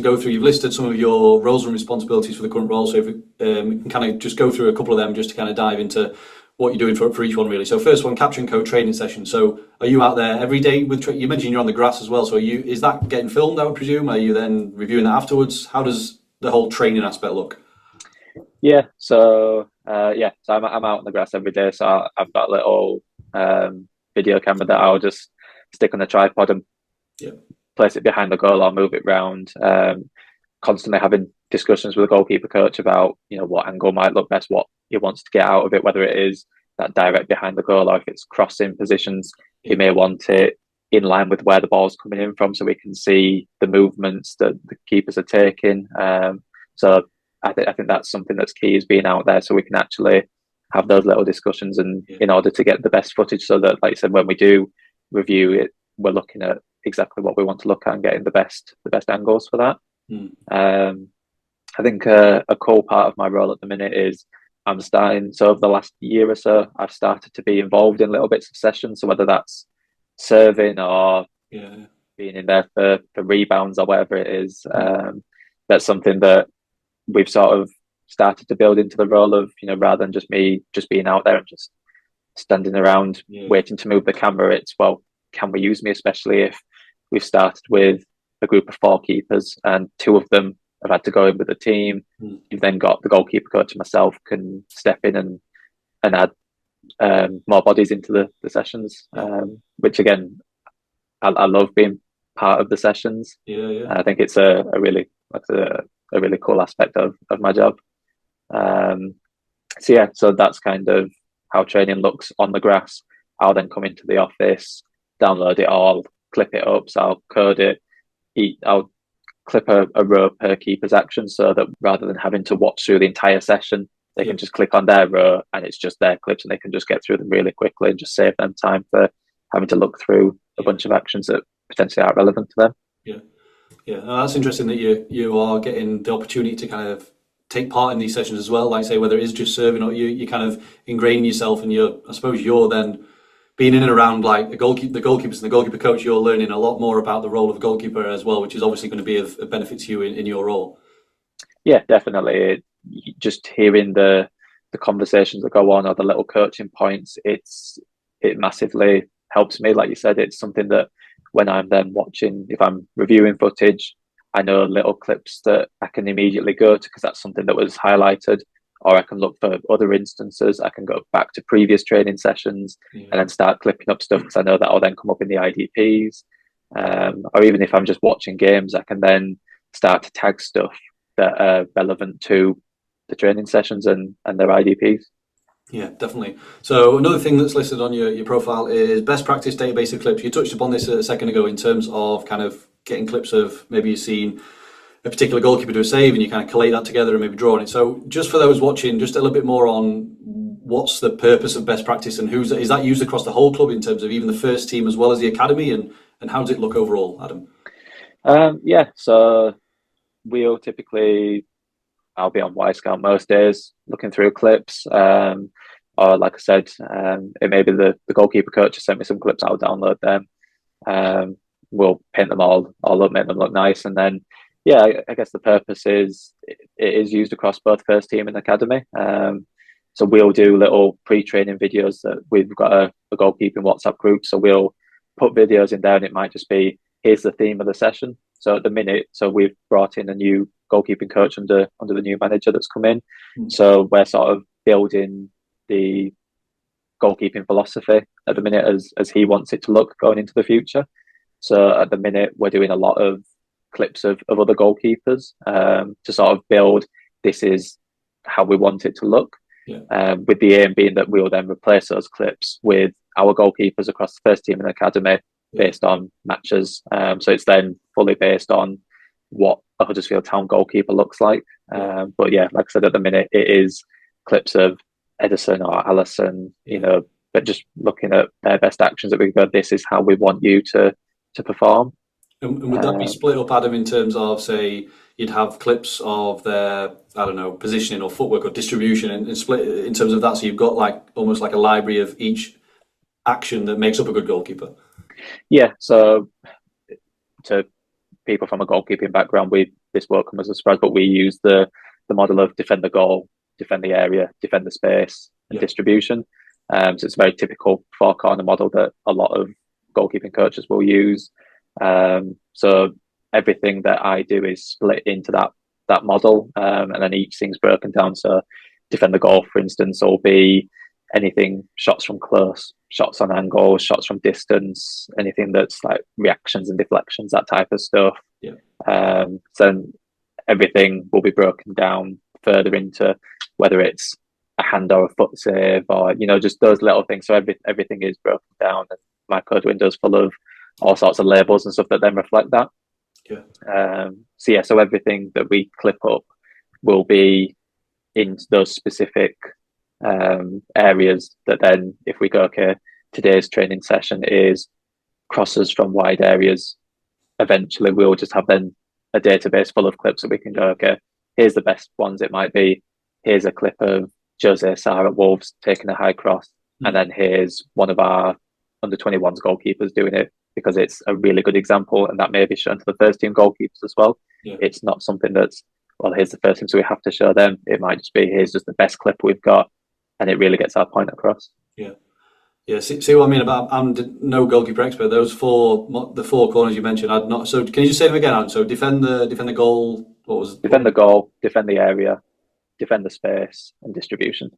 Go through, you've listed some of your roles and responsibilities for the current role, so if we can kind of just go through a couple of them just to kind of dive into what you're doing for each one really. So first one, capture and coach training session. So are you out there every day with you mentioned you're on the grass as well, so is that getting filmed, I would presume? Are you then reviewing that afterwards? How does the whole training aspect look? So I'm out on the grass every day, so I've got a little video camera that I'll just stick on a tripod and place it behind the goal or move it round. Constantly having discussions with the goalkeeper coach about what angle might look best, what he wants to get out of it, whether it is that direct behind the goal or if it's crossing positions. He may want it in line with where the ball's coming in from, so we can see the movements that the keepers are taking. So I think that's something that's key, is being out there so we can actually have those little discussions, and in order to get the best footage, so that, like you said, when we do review it, we're looking at exactly what we want to look at and getting the best angles for that. I think a cool part of my role at the minute is so over the last year or so, I've started to be involved in little bits of sessions. So whether that's serving or being in there for rebounds or whatever it is, that's something that we've sort of started to build into the role of, rather than just me being out there and just standing around waiting to move the camera. It's, well, can we use me, especially if we've started with a group of 4 keepers and 2 of them have had to go in with the team. You've then got the goalkeeper coach and myself can step in and add more bodies into the sessions, which again, I love being part of the sessions. I think it's a really cool aspect of my job. So that's kind of how training looks on the grass. I'll then come into the office, download it all, clip it up, so I'll code it. I'll clip a row per keeper's action, so that rather than having to watch through the entire session, they can just click on their row and it's just their clips, and they can just get through them really quickly and just save them time for having to look through a bunch of actions that potentially aren't relevant to them. No, that's interesting that you are getting the opportunity to kind of take part in these sessions as well. Like, say, whether it is just serving or you kind of ingraining yourself, and I suppose you're then being in and around like the goalkeepers and the goalkeeper coach. You're learning a lot more about the role of a goalkeeper as well, which is obviously going to be of benefit to you in your role. Yeah, definitely. Just hearing the conversations that go on, or the little coaching points, it massively helps me. Like you said, it's something that when I'm then watching, if I'm reviewing footage, I know little clips that I can immediately go to because that's something that was highlighted, or I can look for other instances. I can go back to previous training sessions and then start clipping up stuff because I know that will then come up in the IDPs. Or even if I'm just watching games, I can then start to tag stuff that are relevant to the training sessions and their IDPs. Yeah, definitely. So another thing that's listed on your profile is best practice database of clips. You touched upon this a second ago in terms of kind of getting clips of maybe you've seen a particular goalkeeper do a save and you kind of collate that together and maybe draw on it. So just for those watching, just a little bit more on what's the purpose of best practice, and is that used across the whole club in terms of even the first team as well as the academy, and how does it look overall, Adam? So I'll be on Y-Scout most days looking through clips, or like I said, it may be the goalkeeper coach has sent me some clips, I'll download them. We'll paint them all up, make them look nice, and then I guess the purpose is it is used across both first team and academy. So we'll do little pre-training videos that we've got a goalkeeping WhatsApp group, so we'll put videos in there, and it might just be, here's the theme of the session. So at the minute, we've brought in a new goalkeeping coach under the new manager that's come in. So we're sort of building the goalkeeping philosophy at the minute as he wants it to look going into the future. So at the minute, we're doing a lot of clips of other goalkeepers to sort of build, this is how we want it to look. With the aim being that we'll then replace those clips with our goalkeepers across the first team and academy based on matches. So it's then fully based on what a Huddersfield Town goalkeeper looks like. But like I said, at the minute, it is clips of Edison or Allison, but just looking at their best actions that we go, this is how we want you to perform. And would that be split up, Adam, in terms of, say, you'd have clips of their, I don't know, positioning or footwork or distribution, and split in terms of that, so you've got like almost like a library of each action that makes up a good goalkeeper? So to people from a goalkeeping background, we this won't come as a surprise, but we use the model of defend the goal, defend the area, defend the space, and distribution. So it's a very typical four-corner model that a lot of goalkeeping coaches will use. So everything that I do is split into that model, and then each thing's broken down. So defend the goal, for instance, will be anything shots from close, shots on angle, shots from distance, anything that's like reactions and deflections, that type of stuff. So everything will be broken down further into whether it's a hand or a foot save, or just those little things. So everything is broken down, and my code window is full of all sorts of labels and stuff that then reflect that. So everything that we clip up will be in those specific areas that then, if we go, okay, today's training session is crosses from wide areas, eventually we'll just have then a database full of clips that we can go, okay, here's the best ones. It might be, here's a clip of Jose Sarr at Wolves taking a high cross, and then here's one of our under 21s goalkeepers doing it, because it's a really good example, and that may be shown to the first team goalkeepers as well. It's not something that's, well, here's the first team, so we have to show them. It might just be, here's just the best clip we've got, and it really gets our point across. See what I mean about, I'm no goalkeeper expert. Those the four corners you mentioned, I'd not. So can you just say them again, Aaron? So defend the goal. What was it? Defend the goal, defend the area, defend the space, and distribution.